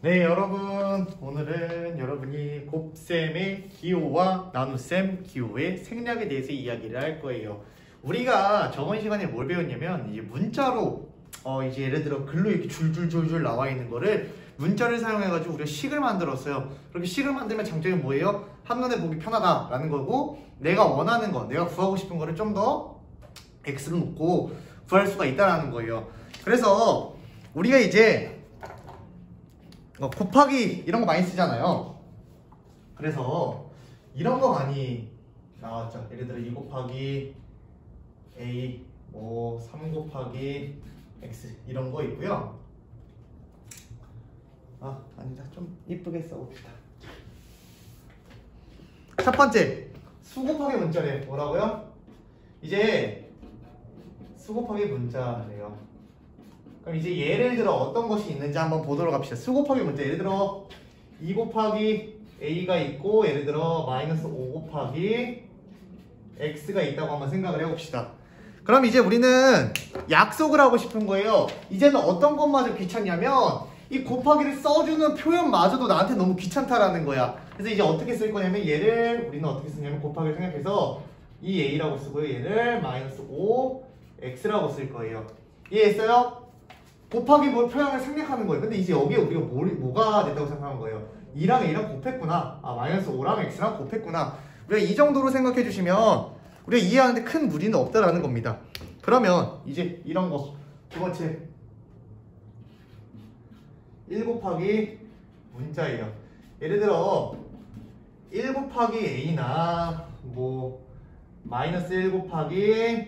네, 여러분, 오늘은 여러분이 곱셈의 기호와 나눗셈 기호의 생략에 대해서 이야기를 할 거예요. 우리가 저번 시간에 뭘 배웠냐면 이제 문자로 이제 예를 들어 글로 이렇게 줄줄줄줄 나와 있는 거를 문자를 사용해가지고 우리가 식을 만들었어요. 그렇게 식을 만들면 장점이 뭐예요? 한눈에 보기 편하다라는 거고, 내가 원하는 거, 내가 구하고 싶은 거를 좀 더 x로 놓고 구할 수가 있다라는 거예요. 그래서 우리가 이제 곱하기 이런 거 많이 쓰잖아요. 그래서 이런 거 많이 나왔죠. 예를 들어 2 곱하기 a, 3 곱하기 x 이런 거 있고요. 아니다. 좀 이쁘게 써봅시다. 첫 번째, 수 곱하기 문자래요. 뭐라고요? 이제 수 곱하기 문자래요. 그럼 이제 예를 들어 어떤 것이 있는지 한번 보도록 합시다. 수 곱하기 문자, 예를 들어 2 곱하기 a가 있고, 예를 들어 마이너스 5 곱하기 x가 있다고 한번 생각을 해봅시다. 그럼 이제 우리는 약속을 하고 싶은 거예요. 이제는 어떤 것마저 귀찮냐면 이 곱하기를 써주는 표현마저도 나한테 너무 귀찮다라는 거야. 그래서 이제 어떻게 쓸 거냐면 얘를 우리는 어떻게 쓰냐면 곱하기를 생각해서 이 a라고 쓰고요, 얘를 마이너스 5x라고 쓸 거예요. 이해했어요? 곱하기 표현을 생략하는 거예요. 근데 이제 여기에 우리가 뭐가 됐다고 생각하는 거예요? 2랑 a랑 곱했구나. 마이너스 5랑 x랑 곱했구나. 우리가 이 정도로 생각해 주시면 우리가 이해하는데 큰 무리는 없다라는 겁니다. 그러면 이제 이런 거 두 번째 1 곱하기 문자예요. 예를 들어 1 곱하기 a나 마이너스 1 곱하기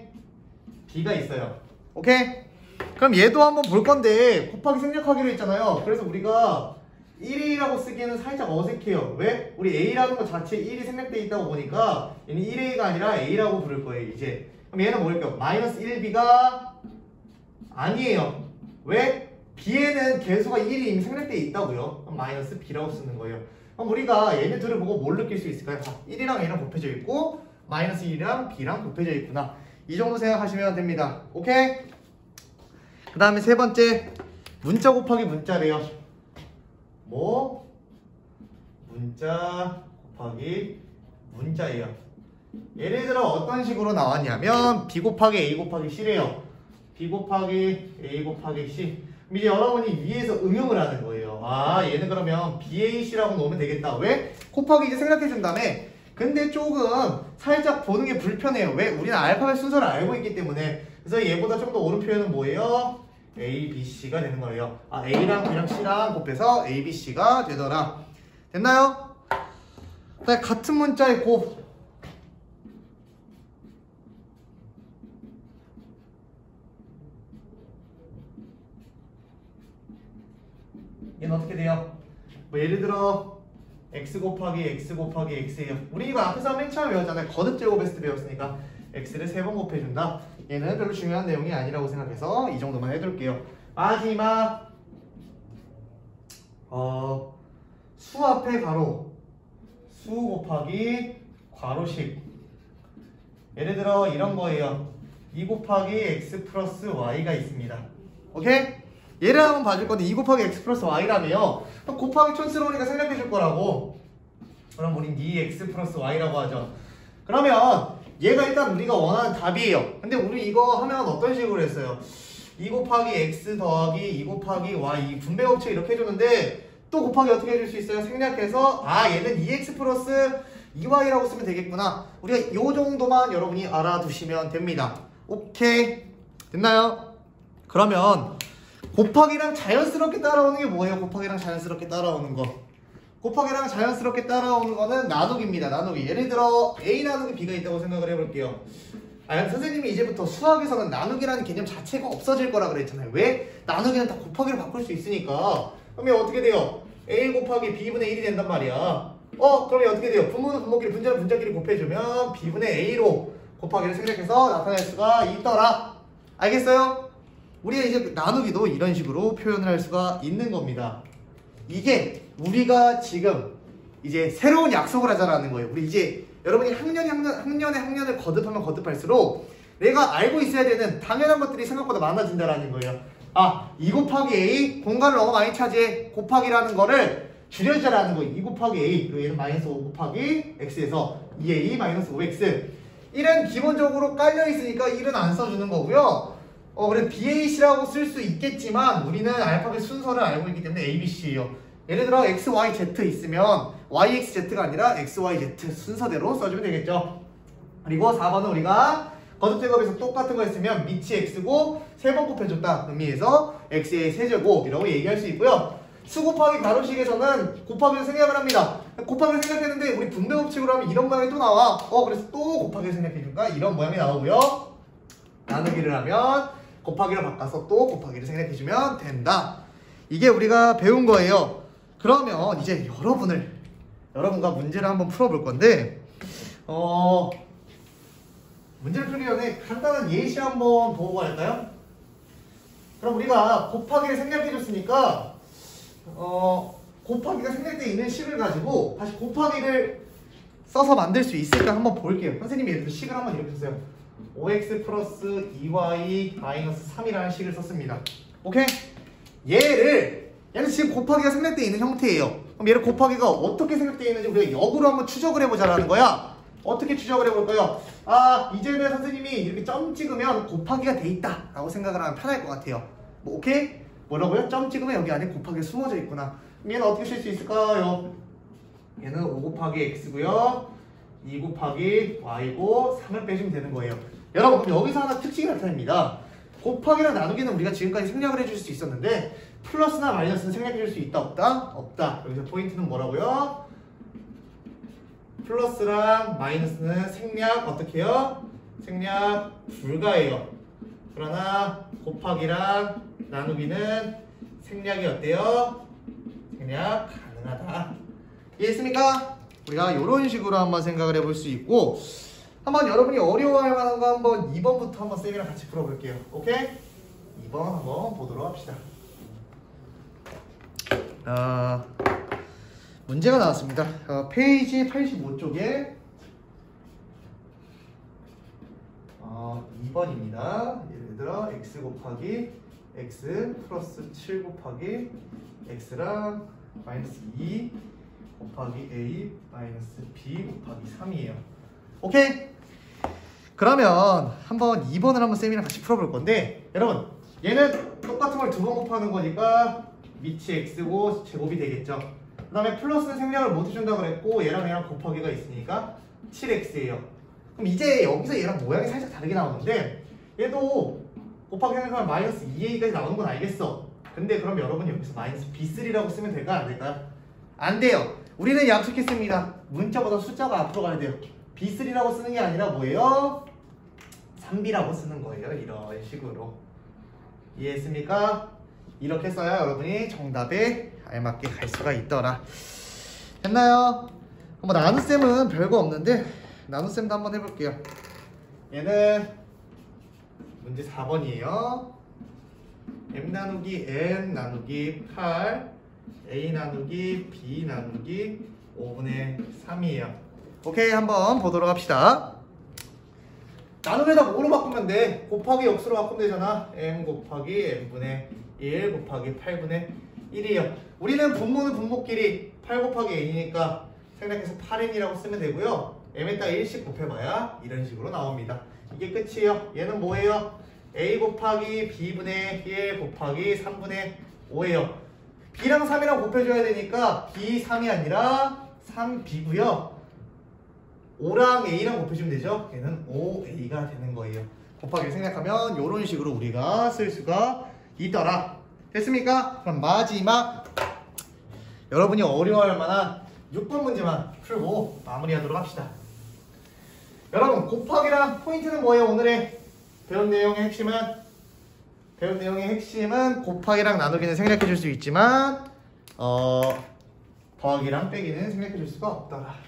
b가 있어요. 오케이? 그럼 얘도 한번 볼 건데 곱하기 생략하기로 했잖아요. 그래서 우리가 1a라고 쓰기에는 살짝 어색해요. 왜? 우리 a라는 것 자체에 1이 생략되어 있다고 보니까 얘는 1a가 아니라 a라고 부를 거예요. 이제 그럼 얘는 뭐일까요? 마이너스 1b가 아니에요. 왜? b에는 개수가 1이 이미 생략되어 있다고요. 그럼 마이너스 b라고 쓰는 거예요. 그럼 우리가 얘네 둘을 보고 뭘 느낄 수 있을까요? 1이랑 a랑 곱해져 있고 마이너스 1이랑 b랑 곱해져 있구나. 이 정도 생각하시면 됩니다. 오케이? 그 다음에 세 번째, 문자 곱하기 문자래요. 문자 곱하기 문자예요. 예를 들어 어떤 식으로 나왔냐면 b 곱하기 a 곱하기 c래요. b 곱하기 a 곱하기 c. 그럼 이제 여러분이 위에서 응용을 하는 거예요. 얘는 그러면 BAC라고 놓으면 되겠다. 왜? 곱하기 이제 생각해준 다음에. 근데 조금 살짝 보는 게 불편해요. 왜? 우리는 알파벳 순서를 알고 있기 때문에. 그래서 얘보다 좀 더 옳은 표현은 뭐예요? A, B, C가 되는 거예요. A랑 B랑 C랑 곱해서 A, B, C가 되더라. 됐나요? 같은 문자의 곱. 얘는 어떻게 돼요? 예를 들어 x 곱하기 x 곱하기 x예요. 우리 이거 앞에서 맨 처음에 배웠잖아요. 거듭 제곱했을 때 배웠으니까 x를 3번 곱해준다. 얘는 별로 중요한 내용이 아니라고 생각해서 이 정도만 해둘게요. 마지막 수 앞에 가로, 수 곱하기 괄호식. 예를 들어 이런 거예요. 2 곱하기 x 플러스 y가 있습니다. 오케이? 얘를 한번 봐줄 건데 2 곱하기 x 플러스 y라며요. 곱하기 촌스러우니까 생략해 줄 거라고. 그럼 우린 2x 플러스 y라고 하죠. 그러면 얘가 일단 우리가 원하는 답이에요. 근데 우리 이거 하면 어떤 식으로 했어요? 2 곱하기 x 더하기 2 곱하기 y, 분배 법칙 이렇게 해주는데 또 곱하기 어떻게 해줄 수 있어요? 생략해서 얘는 2x 플러스 2y라고 쓰면 되겠구나. 우리가 요 정도만 여러분이 알아두시면 됩니다. 오케이? 됐나요? 그러면 곱하기랑 자연스럽게 따라오는 게 뭐예요? 곱하기랑 자연스럽게 따라오는 거. 곱하기랑 자연스럽게 따라오는 거는 나누기입니다. 나누기. 예를 들어 A 나누기 B가 있다고 생각을 해볼게요. 선생님이 이제부터 수학에서는 나누기라는 개념 자체가 없어질 거라 그랬잖아요. 왜? 나누기는 다 곱하기로 바꿀 수 있으니까. 그러면 어떻게 돼요? A 곱하기 B분의 1이 된단 말이야. 그러면 어떻게 돼요? 분모는 분모끼리, 분자는 분자끼리 곱해주면 B분의 A로 곱하기를 생략해서 나타낼 수가 있더라. 알겠어요? 우리가 이제 나누기도 이런 식으로 표현을 할 수가 있는 겁니다. 이게 우리가 지금 이제 새로운 약속을 하자라는 거예요. 우리 이제 여러분이 학년을 거듭하면 거듭할수록 내가 알고 있어야 되는 당연한 것들이 생각보다 많아진다라는 거예요. 2 곱하기 a 공간을 너무 많이 차지해 곱하기라는 거를 줄여주자라는 거. 2 곱하기 a 그리고 얘는 마이너스 5 곱하기 x에서 2a 마이너스 5x 1은 기본적으로 깔려 있으니까 1은 안 써주는 거고요. 그래 BAC라고 쓸 수 있겠지만 우리는 알파벳 순서를 알고 있기 때문에 ABC예요. 예를 들어 X, Y, Z 있으면 YXZ가 아니라 X, Y, Z 순서대로 써주면 되겠죠. 그리고 4번은 우리가 거듭 제곱에서 똑같은 거 했으면 밑이 X고 3번 곱해줬다 의미에서 X의 세제곱이라고 얘기할 수 있고요. 수 곱하기 가로식에서는 곱하기를 생략을 합니다. 곱하기를 생략했는데 우리 분배 법칙으로 하면 이런 모양이 또 나와. 그래서 또 곱하기를 생략해주니까 이런 모양이 나오고요. 나누기를 하면 곱하기를 바꿔서 또 곱하기를 생략해주면 된다. 이게 우리가 배운 거예요. 그러면 이제 여러분과 문제를 한번 풀어볼 건데 문제를 풀기 전에 간단한 예시 한번 보고 갈까요? 그럼 우리가 곱하기를 생략해줬으니까 곱하기가 생략되어 있는 식을 가지고 다시 곱하기를 써서 만들 수 있을까 한번 볼게요. 선생님이 예를 들어 식을 한번 이렇게 썼어요. 5x 플러스 2y 마이너스 3이라는 식을 썼습니다. 오케이? 얘는 지금 곱하기가 생략되어 있는 형태예요. 그럼 얘를 곱하기가 어떻게 생략되어 있는지 우리가 역으로 한번 추적을 해보자라는 거야. 어떻게 추적을 해볼까요? 이제는 선생님이 이렇게 점 찍으면 곱하기가 돼 있다 라고 생각을 하면 편할 것 같아요. 오케이? 뭐라고요? 점 찍으면 여기 안에 곱하기가 숨어져 있구나. 그럼 얘는 어떻게 쓸 수 있을까요? 얘는 5 곱하기 x고요 2 곱하기 y고 3을 빼주면 되는 거예요. 여러분 그럼 여기서 하나 특징이 나타납니다. 곱하기랑 나누기는 우리가 지금까지 생략을 해줄 수 있었는데 플러스나 마이너스는 생략해줄 수 있다 없다? 없다. 여기서 포인트는 뭐라고요? 플러스랑 마이너스는 생략 어떻게 해요? 생략 불가해요. 그러나 곱하기랑 나누기는 생략이 어때요? 생략 가능하다. 이해했습니까? 우리가 이런 식으로 한번 생각을 해볼 수 있고 한번 여러분이 어려워할 만한 거 한번 2번부터 한번 쌤이랑 같이 풀어볼게요. 오케이? 2번 한번 보도록 합시다. 문제가 나왔습니다. 페이지 85쪽에 2번입니다. 예를 들어 x 곱하기 x 플러스 7 곱하기 x랑 마이너스 2 곱하기 a 마이너스 b 곱하기 3이에요. 오케이? 그러면 한번 2번을 한번 쌤이랑 같이 풀어볼 건데 여러분 얘는 똑같은 걸 2번 곱하는 거니까 밑이 x고 제곱이 되겠죠. 그 다음에 플러스는 생략을 못 해준다고 그랬고 얘랑 곱하기가 있으니까 7x예요. 그럼 이제 여기서 얘랑 모양이 살짝 다르게 나오는데 얘도 곱하기 생각하면 마이너스 2a까지 나오는 건 알겠어. 근데 그럼 여러분이 여기서 마이너스 b3라고 쓰면 될까 안 될까요? 안 돼요. 우리는 약속했습니다. 문자보다 숫자가 앞으로 가야 돼요. b3라고 쓰는 게 아니라 뭐예요? 3b라고 쓰는 거예요. 이런 식으로. 이해했습니까? 이렇게 써야 여러분이 정답에 알맞게 갈 수가 있더라. 됐나요? 뭐 나눗셈은 별거 없는데 나눗셈도 한번 해볼게요. 얘는 문제 4번이에요. m 나누기 n 나누기 8 a 나누기 b 나누기 5분의 3이에요. 오케이, 한번 보도록 합시다. 나눔에다 뭐로 바꾸면 돼? 곱하기 역수로 바꾸면 되잖아. m 곱하기 n분의 1 곱하기 8분의 1이에요. 우리는 분모는 분모끼리 8 곱하기 n이니까 생략해서 8n이라고 쓰면 되고요. m에다 1씩 곱해봐야 이런 식으로 나옵니다. 이게 끝이에요. 얘는 뭐예요? a 곱하기 b분의 1 곱하기 3분의 5예요. b랑 3이랑 곱해줘야 되니까 b3이 아니라 3b고요. 5랑 a랑 곱해주면 되죠. 얘는 5a가 되는 거예요. 곱하기를 생략하면 이런 식으로 우리가 쓸 수가 있더라. 됐습니까? 그럼 마지막 여러분이 어려워할 만한 6번 문제만 풀고 마무리하도록 합시다. 여러분 곱하기랑 포인트는 뭐예요? 오늘의 배운 내용의 핵심은 곱하기랑 나누기는 생략해 줄 수 있지만 더하기랑 빼기는 생략해 줄 수가 없더라.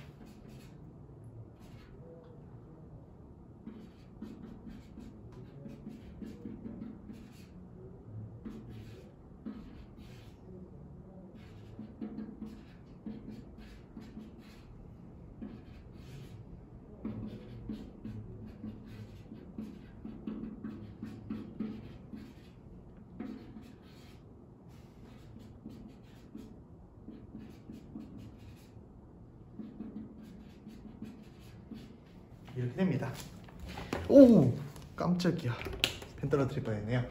이렇게 됩니다. 오 깜짝이야. 펜 떨어뜨릴 뻔했네요.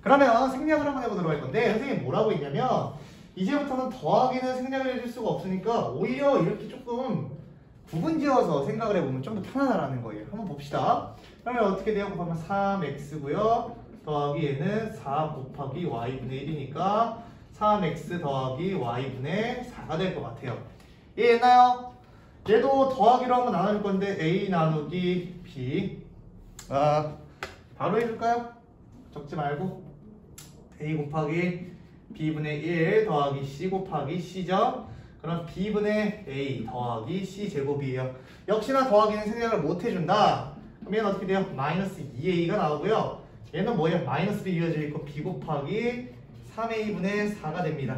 그러면 생략을 한번 해보도록 할 건데 선생님이 뭐라고 했냐면 이제부터는 더하기는 생략을 해줄 수가 없으니까 오히려 이렇게 조금 구분지어서 생각을 해보면 좀 더 편하다라는 거예요. 한번 봅시다. 그러면 어떻게 돼요? 곱하면 3x고요. 더하기 얘는 4 곱하기 y분의 1이니까 3x 더하기 y분의 4가 될 것 같아요. 이해했나요? 얘도 더하기로 한번 나눌 건데 a 나누기 b 바로 해줄까요? 적지 말고 a 곱하기 b분의 1 더하기 c 곱하기 c죠. 그럼 b분의 a 더하기 c 제곱이에요. 역시나 더하기는 생략을 못 해준다. 그럼 얘는 어떻게 돼요? 마이너스 2a가 나오고요. 얘는 뭐예요? 마이너스로 이어져 있고 b 곱하기 3a분의 4가 됩니다.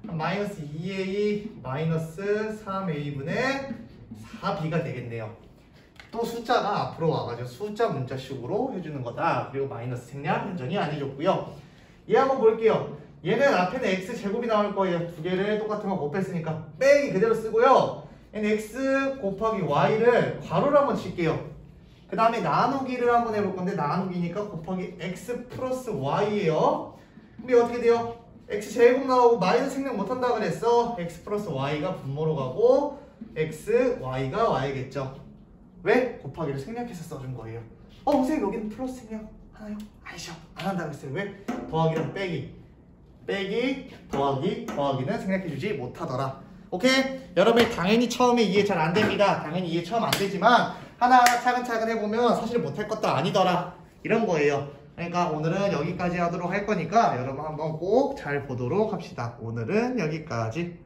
마이너스 2a 마이너스 3a분의 4b가 되겠네요. 또 숫자가 앞으로 와가지고 숫자 문자식으로 해주는 거다. 그리고 마이너스 생략 여전히 안 해줬고요. 얘 한번 볼게요. 얘는 앞에는 x제곱이 나올 거예요. 두 개를 똑같은 거 곱했으니까 빼기 그대로 쓰고요. 얘는 x 곱하기 y를 괄호를 한번 칠게요. 그 다음에 나누기를 한번 해볼 건데 나누기니까 곱하기 x 플러스 y예요. 근데 어떻게 돼요? x제곱 나오고 마이너스 생략 못한다 그랬어. x 플러스 y가 분모로 가고 x, y가 y겠죠. 왜? 곱하기를 생략해서 써준 거예요. 선생님 여기는 플러스 생략 하나요? 아니죠. 안 한다 그랬어요. 왜? 더하기랑 빼기, 더하기, 더하기는 생략해주지 못하더라. 오케이? 여러분이 당연히 처음에 이해 잘 안 됩니다. 당연히 이해 처음 안 되지만 하나하나 차근차근 해보면 사실 못할 것도 아니더라. 이런 거예요. 그러니까 오늘은 여기까지 하도록 할 거니까 여러분 한번 꼭 잘 보도록 합시다. 오늘은 여기까지.